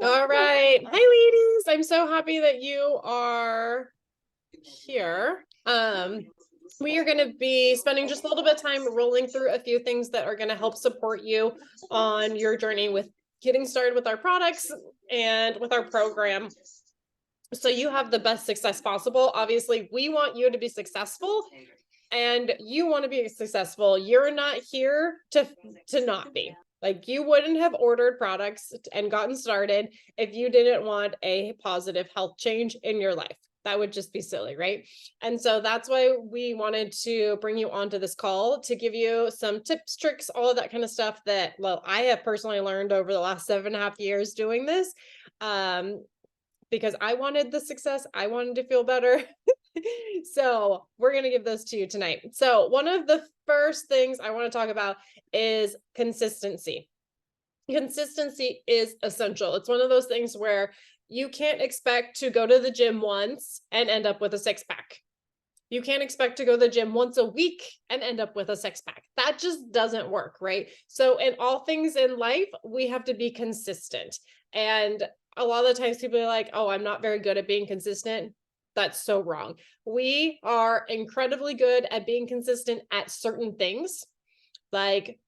All right. Hi, ladies. I'm so happy that you are here. We are going to be spending just a little bit of time rolling through a few things that are going to help support you on your journey with getting started with our products and with our program, so you have the best success possible. Obviously, we want you to be successful, and you want to be successful. You're not here to not be. Like, you wouldn't have ordered products and gotten started if you didn't want a positive health change in your life. That would just be silly, right? And so that's why we wanted to bring you onto this call to give you some tips, tricks, all of that kind of stuff that, well, I have personally learned over the last 7.5 years doing this. Because I wanted the success, I wanted to feel better. So we're going to give those to you tonight. So one of the first things I want to talk about is consistency. Consistency is essential. It's one of those things where you can't expect to go to the gym once and end up with a six-pack. You can't expect to go to the gym once a week and end up with a six-pack. That just doesn't work, right? So in all things in life, we have to be consistent. And a lot of the times people are like, oh, I'm not very good at being consistent. That's so wrong. We are incredibly good at being consistent at certain things, like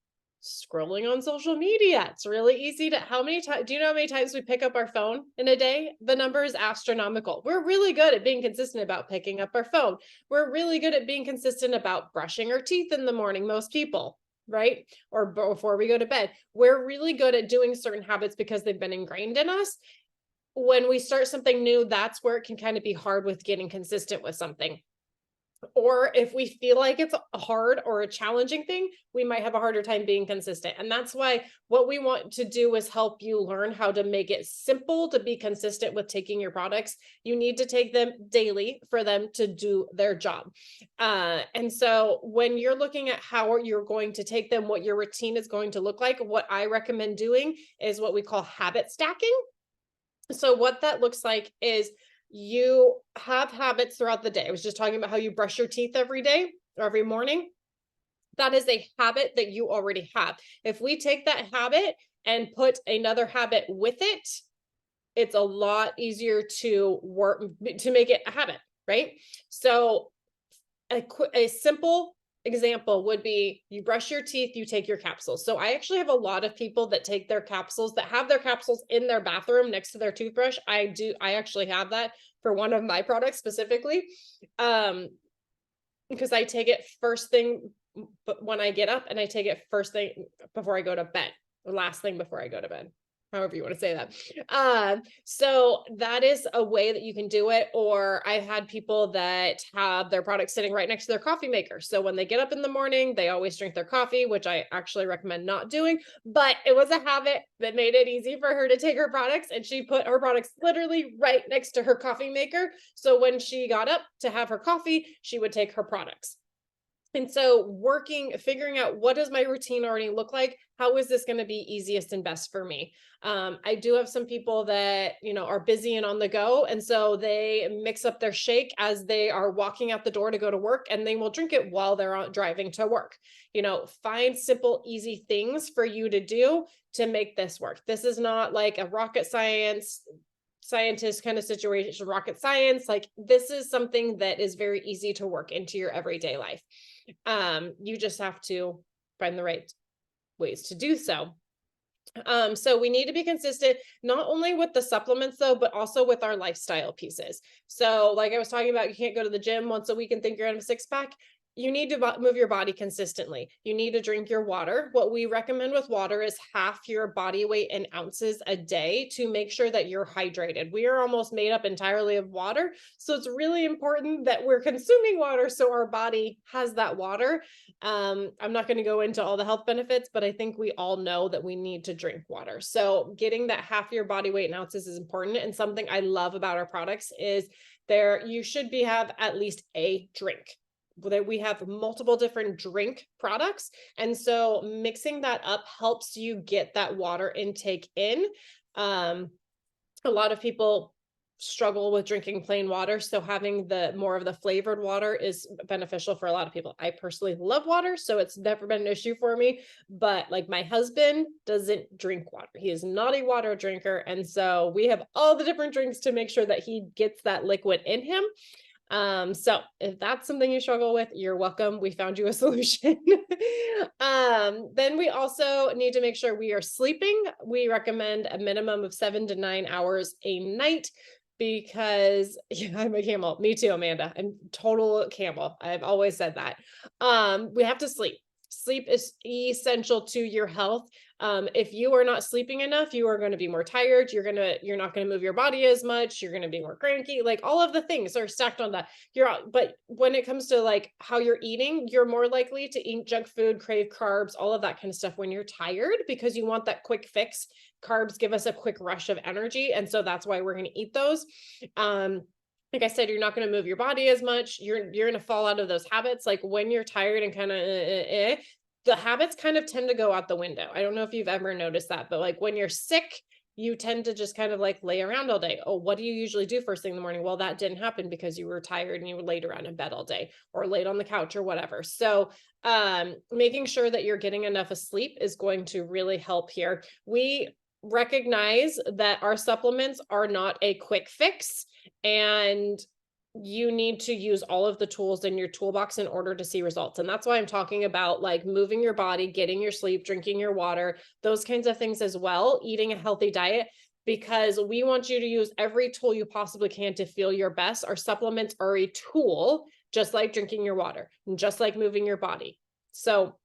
scrolling on social media. It's really easy to, how many times, do you know how many times we pick up our phone in a day? The number is astronomical. We're really good at being consistent about picking up our phone. We're really good at being consistent about brushing our teeth in the morning, most people, right? Or before we go to bed. We're really good at doing certain habits because they've been ingrained in us. When we start something new, that's where it can kind of be hard with getting consistent with something. Or if we feel like it's a hard or a challenging thing, we might have a harder time being consistent. And that's why what we want to do is help you learn how to make it simple to be consistent with taking your products. You need to take them daily for them to do their job. And so when you're looking at how you're going to take them, what your routine is going to look like, what I recommend doing is what we call habit stacking. So what that looks like is you have habits throughout the day. I was just talking about how you brush your teeth every day or every morning. That is a habit that you already have. If we take that habit and put another habit with it, it's a lot easier to work, to make it a habit, right? So a simple example would be you brush your teeth, you take your capsules. So I actually have a lot of people that take their capsules, that have their capsules in their bathroom next to their toothbrush. I actually have that for one of my products specifically. Because I take it first thing when I get up, and I take it first thing before I go to bed, or last thing before I go to bed, however you want to say that. So that is a way that you can do it. Or I've had people that have their products sitting right next to their coffee maker. So when they get up in the morning, they always drink their coffee, which I actually recommend not doing, but it was a habit that made it easy for her to take her products, and she put her products literally right next to her coffee maker. So when she got up to have her coffee, she would take her products. And so figuring out, what does my routine already look like? How is this going to be easiest and best for me? I do have some people that, are busy and on the go. And so they mix up their shake as they are walking out the door to go to work, and they will drink it while they're driving to work. Find simple, easy things for you to do to make this work. This is not like a rocket scientist kind of situation, rocket science. Like, this is something that is very easy to work into your everyday life. You just have to find the right ways to do so. So we need to be consistent, not only with the supplements though, but also with our lifestyle pieces. So like I was talking about, you can't go to the gym once a week and think you're in a six-pack. You need to move your body consistently. You need to drink your water. What we recommend with water is half your body weight in ounces a day to make sure that you're hydrated. We are almost made up entirely of water. So it's really important that we're consuming water so our body has that water. I'm not going to go into all the health benefits, but I think we all know that we need to drink water. So getting that half your body weight in ounces is important. And something I love about our products is you should have at least a drink. That we have multiple different drink products. And so mixing that up helps you get that water intake in. A lot of people struggle with drinking plain water. So having the more of the flavored water is beneficial for a lot of people. I personally love water, so it's never been an issue for me. But like my husband doesn't drink water. He is not a water drinker. And so we have all the different drinks to make sure that he gets that liquid in him. So if that's something you struggle with, you're welcome. We found you a solution. Then we also need to make sure we are sleeping. We recommend a minimum of 7 to 9 hours a night because yeah, I'm a camel. Me too, Amanda. I'm total camel. I've always said that. We have to sleep. Sleep is essential to your health. If you are not sleeping enough, you are going to be more tired. You're not going to move your body as much. You're going to be more cranky. Like all of the things are stacked on that. But when it comes to like how you're eating, you're more likely to eat junk food, crave carbs, all of that kind of stuff when you're tired because you want that quick fix. Carbs give us a quick rush of energy. And so that's why we're going to eat those. Like I said, you're not going to move your body as much. You're going to fall out of those habits. Like when you're tired and kind of the habits kind of tend to go out the window. I don't know if you've ever noticed that, but like when you're sick, you tend to just kind of like lay around all day. Oh, what do you usually do first thing in the morning? Well, that didn't happen because you were tired and you were laid around in bed all day or laid on the couch or whatever. So making sure that you're getting enough of sleep is going to really help here. We recognize that our supplements are not a quick fix, and you need to use all of the tools in your toolbox in order to see results. And that's why I'm talking about like moving your body, getting your sleep, drinking your water, those kinds of things as well, eating a healthy diet, because we want you to use every tool you possibly can to feel your best. Our supplements are a tool, just like drinking your water and just like moving your body. So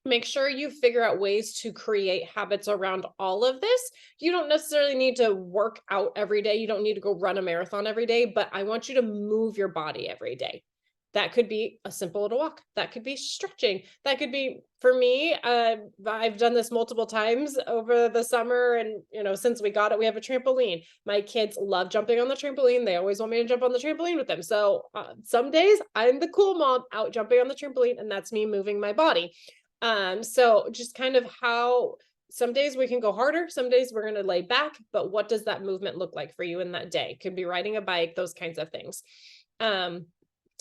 make sure you figure out ways to create habits around all of this. You don't necessarily need to work out every day. You don't need to go run a marathon every day, but I want you to move your body every day. That could be a simple little walk. That could be stretching. That could be, for me, I've done this multiple times over the summer. And, since we got it, we have a trampoline. My kids love jumping on the trampoline. They always want me to jump on the trampoline with them. So some days I'm the cool mom out jumping on the trampoline, and that's me moving my body. So just kind of how some days we can go harder, some days we're going to lay back, but what does that movement look like for you in that day? Could be riding a bike, those kinds of things.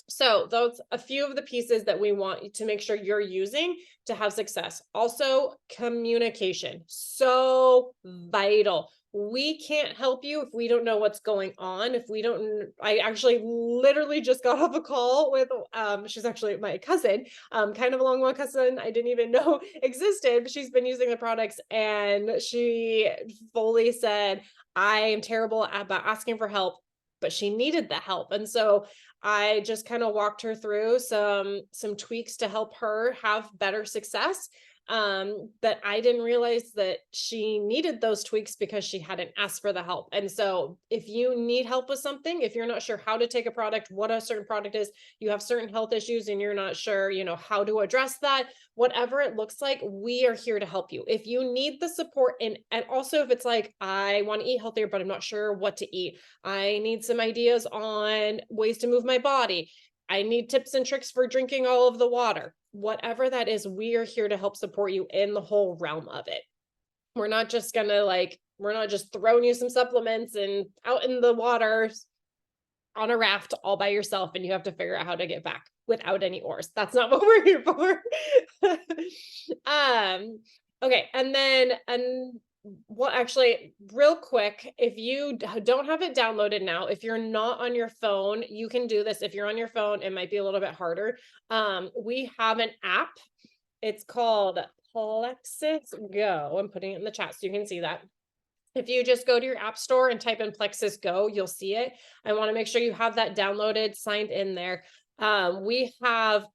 So those a few of the pieces that we want to make sure you're using to have success. Also, communication, so vital. We can't help you if we don't know what's going on. I actually literally just got off a call with, she's actually my cousin, kind of a long cousin I didn't even know existed, but she's been using the products, and she fully said, I am terrible about asking for help, but she needed the help. And so I just kind of walked her through some tweaks to help her have better success. That I didn't realize that she needed those tweaks because she hadn't asked for the help. And so if you need help with something, if you're not sure how to take a product, what a certain product is, you have certain health issues and you're not sure, how to address that, whatever it looks like, we are here to help you. If you need the support, and also if it's like, I want to eat healthier, but I'm not sure what to eat, I need some ideas on ways to move my body, I need tips and tricks for drinking all of the water, whatever that is, we are here to help support you in the whole realm of it. We're not just throwing you some supplements and out in the water on a raft all by yourself, and you have to figure out how to get back without any oars. That's not what we're here for. Okay. Well, actually, real quick, if you don't have it downloaded now, if you're not on your phone, you can do this. If you're on your phone, it might be a little bit harder. We have an app. It's called Plexus Go. I'm putting it in the chat so you can see that. If you just go to your app store and type in Plexus Go, you'll see it. I want to make sure you have that downloaded, signed in there. We have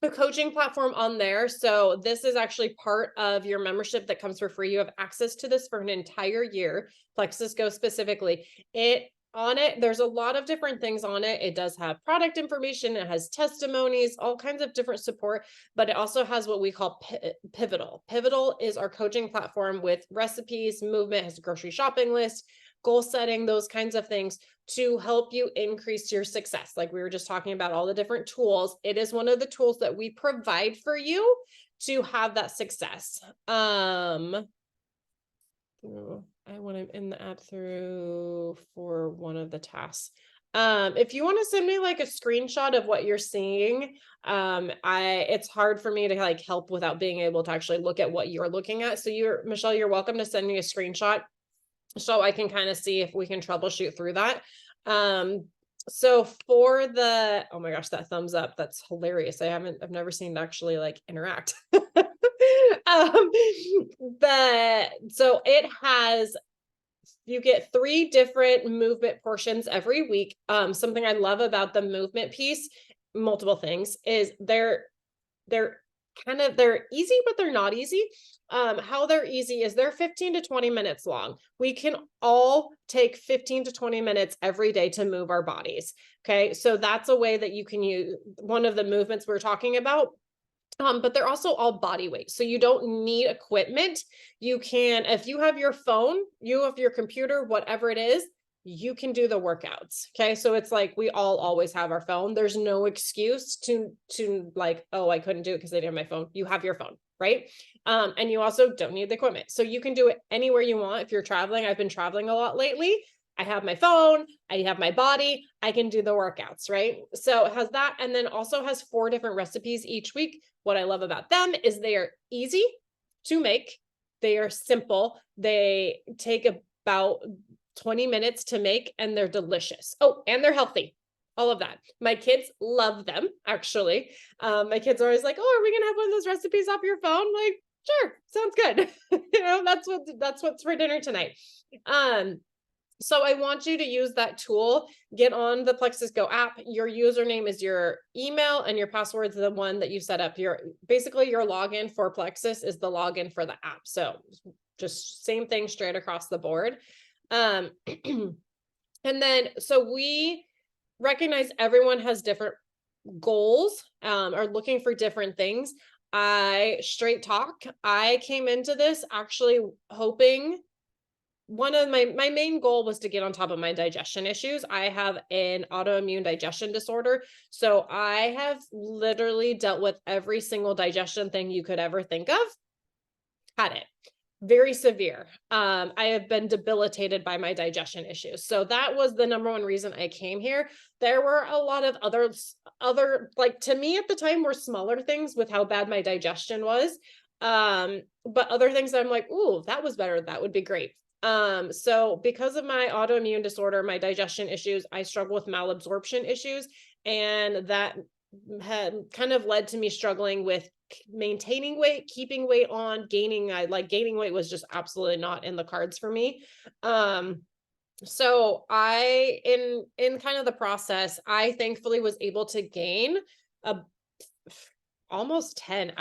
a coaching platform on there. So this is actually part of your membership that comes for free. You have access to this for an entire year, Plexus Go specifically. There's a lot of different things on it. It does have product information. It has testimonies, all kinds of different support, but it also has what we call Pivotal. Pivotal is our coaching platform with recipes, movement, has a grocery shopping list, goal setting, those kinds of things to help you increase your success. Like we were just talking about all the different tools. It is one of the tools that we provide for you to have that success. through, when I'm in the app through for one of the tasks. If you want to send me like a screenshot of what you're seeing, it's hard for me to like help without being able to actually look at what you're looking at. So Michelle, you're welcome to send me a screenshot so I can kind of see if we can troubleshoot through that. So for the, oh my gosh, that thumbs up, that's hilarious. I've never seen it actually like interact. So it has, you get 3 different movement portions every week. Something I love about the movement piece, multiple things, is they're easy, but they're not easy. How they're easy is they're 15 to 20 minutes long. We can all take 15 to 20 minutes every day to move our bodies. Okay. So that's a way that you can use one of the movements we're talking about. But they're also all body weight. So you don't need equipment. You can, if you have your phone, you have your computer, whatever it is, you can do the workouts. Okay. So it's like, we all always have our phone. There's no excuse to like, oh, I couldn't do it because I didn't have my phone. You have your phone, right? And you also don't need the equipment. So you can do it anywhere you want. If you're traveling, I've been traveling a lot lately. I have my phone, I have my body, I can do the workouts, right? So it has that, and then also has 4 different recipes each week. What I love about them is they are easy to make. They are simple. They take about 20 minutes to make, and they're delicious. Oh, and they're healthy. All of that. My kids love them, actually. My kids are always like, oh, are we gonna have one of those recipes off your phone? I'm like, sure, sounds good. That's what's for dinner tonight. So I want you to use that tool, get on the Plexus Go app. Your username is your email and your password is the one that you set up. Basically your login for Plexus is the login for the app. So just same thing straight across the board. And then, so we recognize everyone has different goals, are looking for different things. Straight talk, I came into this actually hoping, one of my main goal was to get on top of my digestion issues. I have an autoimmune digestion disorder. So I have literally dealt with every single digestion thing you could ever think of. Had it. Very severe. I have been debilitated by my digestion issues. So that was the number one reason I came here. There were a lot of other, like, to me at the time, were smaller things with how bad my digestion was. But other things I'm like, ooh, that was better. That would be great. So because of my autoimmune disorder, my digestion issues, I struggle with malabsorption issues, and that had kind of led to me struggling with maintaining weight, keeping weight on, gaining weight was just absolutely not in the cards for me. So I, in kind of the process, I thankfully was able to gain almost 10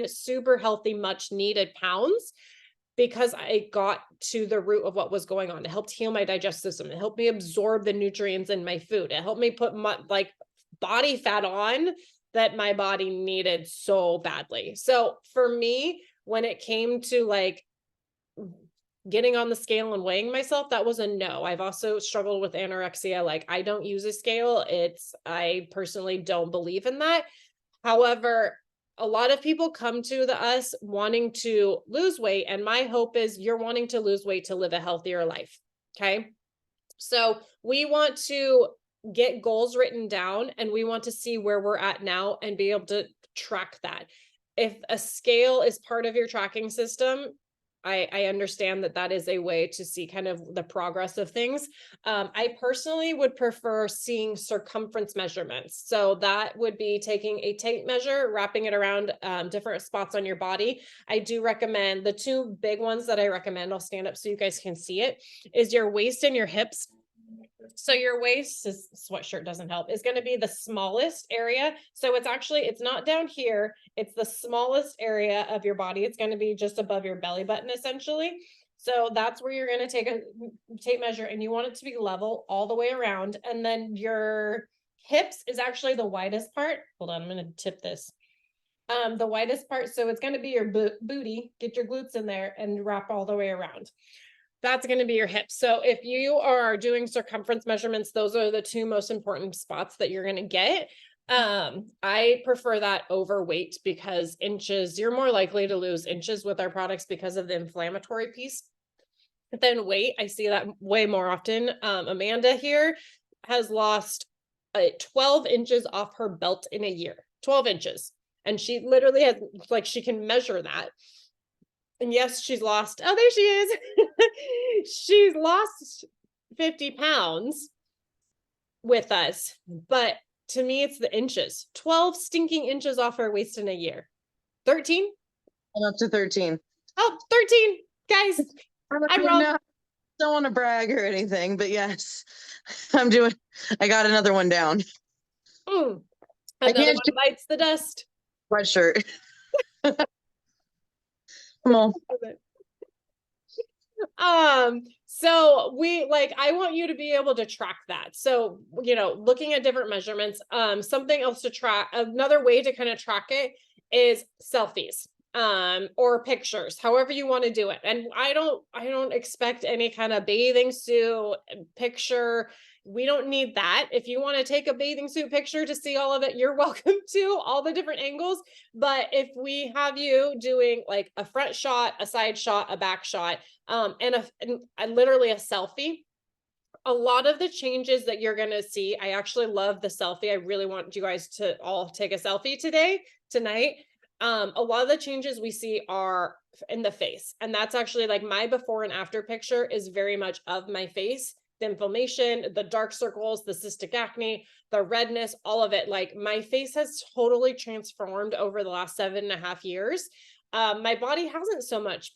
super healthy, much needed pounds, because I got to the root of what was going on. It helped heal my digestive system. It helped me absorb the nutrients in my food. It helped me put body fat on that my body needed so badly. So for me, when it came to like getting on the scale and weighing myself, that was a no. I've also struggled with anorexia. Like, I don't use a scale. I personally don't believe in that. However, a lot of people come to us wanting to lose weight. And my hope is you're wanting to lose weight to live a healthier life. Okay. So we want to get goals written down, and we want to see where we're at now and be able to track that. If a scale is part of your tracking system, I understand that is a way to see kind of the progress of things. I personally would prefer seeing circumference measurements. So that would be taking a tape measure, wrapping it around different spots on your body. I do recommend the 2 big ones that I recommend. I'll stand up so you guys can see it, is your waist and your hips. So your waist, sweatshirt doesn't help, is going to be the smallest area. So it's not down here. It's the smallest area of your body. It's going to be just above your belly button, essentially. So that's where you're going to take a tape measure, and you want it to be level all the way around. And then your hips is actually the widest part. Hold on, I'm going to tip this. The widest part. So it's going to be your booty. Get your glutes in there and wrap all the way around. That's going to be your hips. So if you are doing circumference measurements, those are the 2 most important spots that you're going to get. I prefer that over weight because inches, you're more likely to lose inches with our products because of the inflammatory piece than weight. I see that way more often. Amanda here has lost 12 inches off her belt in a year, 12 inches. And she literally has, like, she can measure that. And yes, she's lost, oh, there she is. She's lost 50 pounds with us, but to me, it's the inches. 12 stinking inches off her waist in a year. 13? I'm up to 13. Oh, 13, guys. I'm wrong. No, don't want to brag or anything, but yes, I got another one down. Another one bites the dust. Sweatshirt. Come on. So I want you to be able to track that. So, looking at different measurements, something else to track, another way to kind of track it is selfies, or pictures, however you want to do it. And I don't expect any kind of bathing suit picture. We don't need that. If you want to take a bathing suit picture to see all of it, you're welcome to, all the different angles. But if we have you doing like a front shot, a side shot, a back shot, and literally a selfie, a lot of the changes that you're going to see, I actually love the selfie. I really want you guys to all take a selfie tonight. A lot of the changes we see are in the face. And that's actually like my before and after picture is very much of my face. The inflammation, the dark circles, the cystic acne, the redness, all of it. Like my face has totally transformed over the last 7.5 years. My body hasn't so much.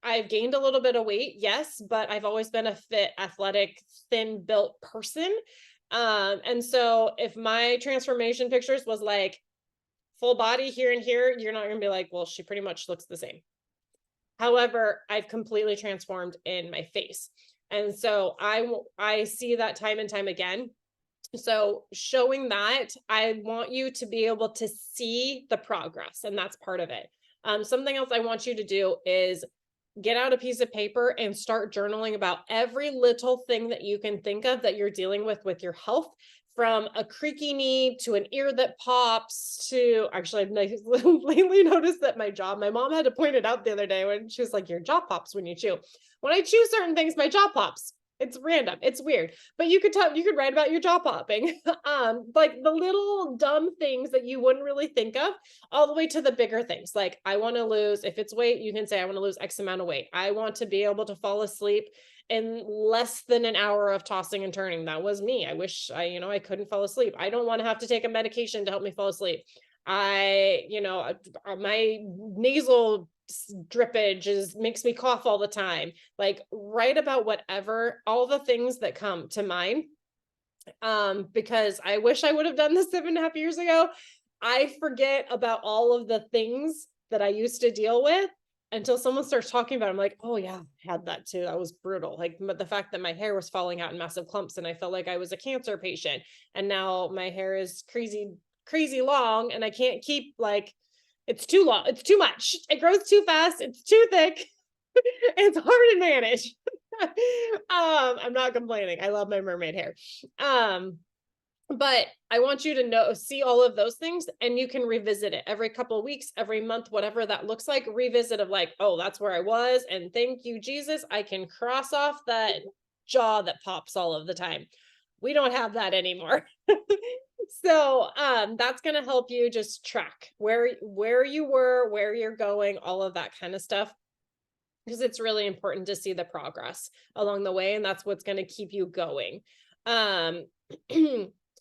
I've gained a little bit of weight, yes, but I've always been a fit, athletic, thin built person. And so if my transformation pictures was like full body here and here, you're not going to be like, well, she pretty much looks the same. However, I've completely transformed in my face. And so I see that time and time again. So showing that, I want you to be able to see the progress, and that's part of it. Something else I want you to do is get out a piece of paper and start journaling about every little thing that you can think of that you're dealing with your health, from a creaky knee to an ear that pops to, actually, I've lately noticed that my mom had to point it out the other day when she was like, your jaw pops when you chew. When I chew certain things, my jaw pops. It's random. It's weird, but you could write about your jaw popping. Like the little dumb things that you wouldn't really think of, all the way to the bigger things. Like I want to lose, if it's weight, you can say, I want to lose X amount of weight. I want to be able to fall asleep in less than an hour of tossing and turning. That was me. I wish I couldn't fall asleep. I don't want to have to take a medication to help me fall asleep. My nasal drippage makes me cough all the time. Like write about whatever, all the things that come to mind. Because I wish I would have done this 7.5 years ago. I forget about all of the things that I used to deal with until someone starts talking about it. I'm like, oh yeah, I had that too. That was brutal. Like the fact that my hair was falling out in massive clumps and I felt like I was a cancer patient. And now my hair is crazy long and I can't keep, like, it's too long. It's too much. It grows too fast. It's too thick. It's hard to manage. I'm not complaining. I love my mermaid hair. But I want you to see all of those things, and you can revisit it every couple of weeks, every month, whatever that looks like. Revisit of like, oh, that's where I was. And thank you, Jesus. I can cross off that jaw that pops all of the time. We don't have that anymore. So that's going to help you just track where you were, where you're going, all of that kind of stuff, because it's really important to see the progress along the way, and that's what's going to keep you going. I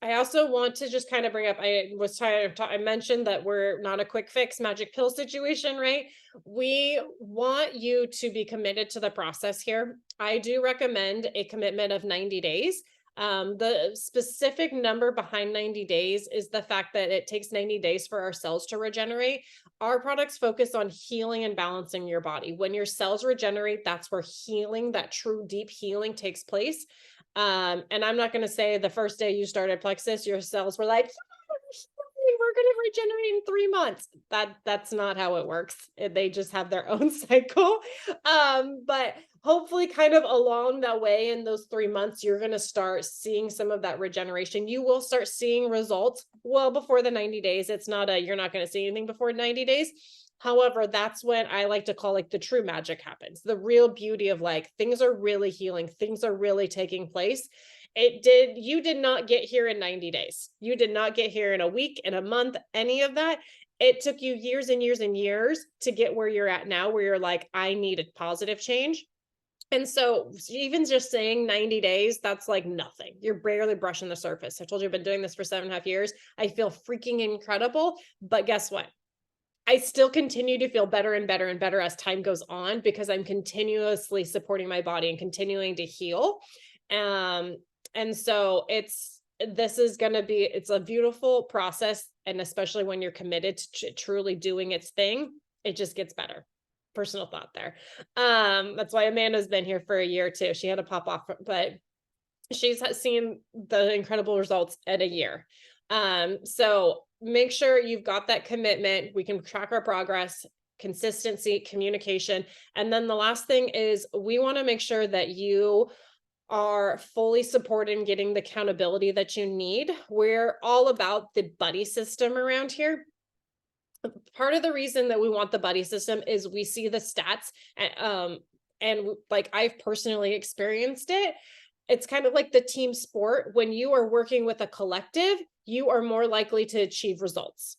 also want to just kind of bring up, I mentioned that we're not a quick fix magic pill situation, right? We want you to be committed to the process here. I do recommend a commitment of 90 days. The specific number behind 90 days is the fact that it takes 90 days for our cells to regenerate. Our products focus on healing and balancing your body. When your cells regenerate, that's where healing, that true deep healing, takes place. And I'm not going to say the first day you started Plexus, your cells were like, we're going to regenerate in 3 months. That's not how it works. They just have their own cycle. But hopefully kind of along that way in those 3 months, you're going to start seeing some of that regeneration. You will start seeing results well before the 90 days. It's not you're not going to see anything before 90 days. However, that's when I like to call like the true magic happens. The real beauty of like things are really healing, things are really taking place. You did not get here in 90 days. You did not get here in a week, in a month, any of that. It took you years and years and years to get where you're at now, where you're like, I need a positive change. And so even just saying 90 days, that's like nothing. You're barely brushing the surface. I told you I've been doing this for 7.5 years. I feel freaking incredible. But guess what? I still continue to feel better and better and better as time goes on because I'm continuously supporting my body and continuing to heal. And so it's a beautiful process. And especially when you're committed to truly doing its thing, it just gets better. Personal thought there. That's why Amanda's been here for a year too. She had to pop off, but she's seen the incredible results at a year. So make sure you've got that commitment. We can track our progress, consistency, communication. And then the last thing is we want to make sure that you are fully supported in getting the accountability that you need. We're all about the buddy system around here. Part of the reason that we want the buddy system is we see the stats and like I've personally experienced it. It's kind of like the team sport. When you are working with a collective, you are more likely to achieve results.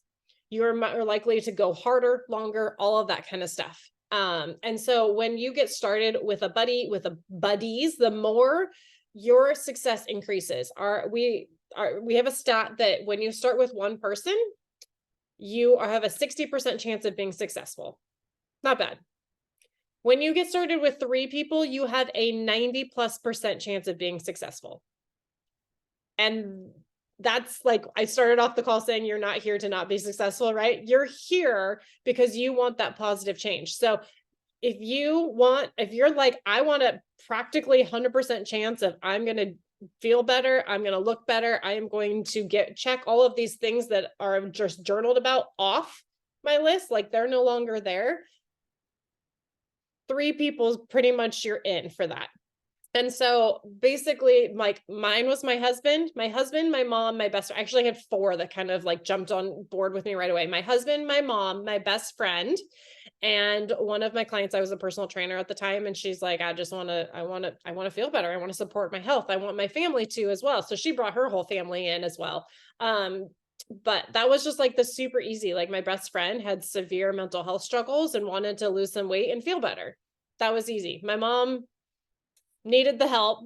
You're more likely to go harder, longer, all of that kind of stuff. And so when you get started with a buddy, with a buddies, the more your success increases. We have a stat that when you start with one person, you have a 60% chance of being successful. Not bad. When you get started with 3 people, you have a 90+% chance of being successful. And that's like, I started off the call saying you're not here to not be successful, right? You're here because you want that positive change. So if you're like, I want a practically 100% chance of I'm going to feel better, I'm going to look better, I am going to check all of these things that are just journaled about off my list, like they're no longer there. 3 people's pretty much you're in for that. And so basically, like mine was my husband, my mom, my best, I actually had 4 that kind of like jumped on board with me right away. My husband, my mom, my best friend, and one of my clients. I was a personal trainer at the time. And she's like, I want to feel better. I want to support my health. I want my family to as well. So she brought her whole family in as well. But that was just like the super easy. Like my best friend had severe mental health struggles and wanted to lose some weight and feel better. That was easy. My mom needed the help.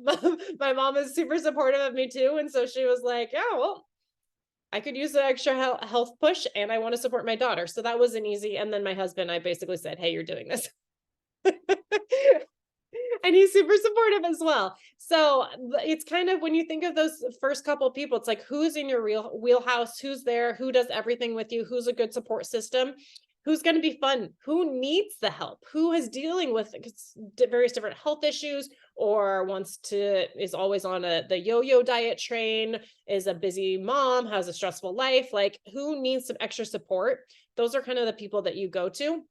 My mom is super supportive of me too. And so she was like, yeah, well, I could use the extra health push and I want to support my daughter. So that wasn't easy. And then my husband, I basically said, hey, you're doing this. And he's super supportive as well. So it's kind of, when you think of those first couple of people, it's like, who's in your real wheelhouse? Who's there? Who does everything with you? Who's a good support system? Who's going to be fun? Who needs the help? Who is dealing with various different health issues or is always on the yo-yo diet train, is a busy mom, has a stressful life? Like, who needs some extra support? Those are kind of the people that you go to,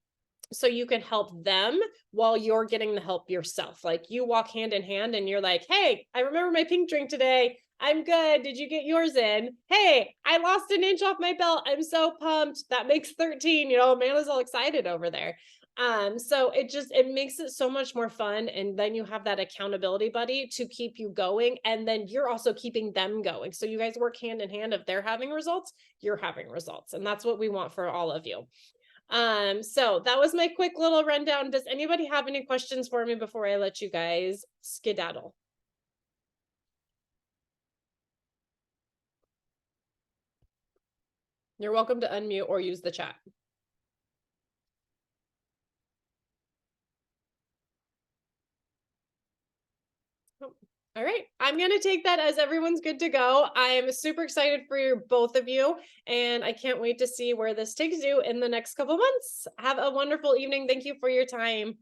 so you can help them while you're getting the help yourself. Like you walk hand in hand and you're like, hey, I remember my pink drink today. I'm good. Did you get yours in? Hey, I lost an inch off my belt. I'm so pumped. That makes 13. Amanda's all excited over there. So it makes it so much more fun. And then you have that accountability buddy to keep you going. And then you're also keeping them going. So you guys work hand in hand. If they're having results, you're having results. And that's what we want for all of you. So that was my quick little rundown. Does anybody have any questions for me before I let you guys skedaddle? You're welcome to unmute or use the chat. All right, I'm going to take that as everyone's good to go. I'm super excited for both of you, and I can't wait to see where this takes you in the next couple months. Have a wonderful evening. Thank you for your time.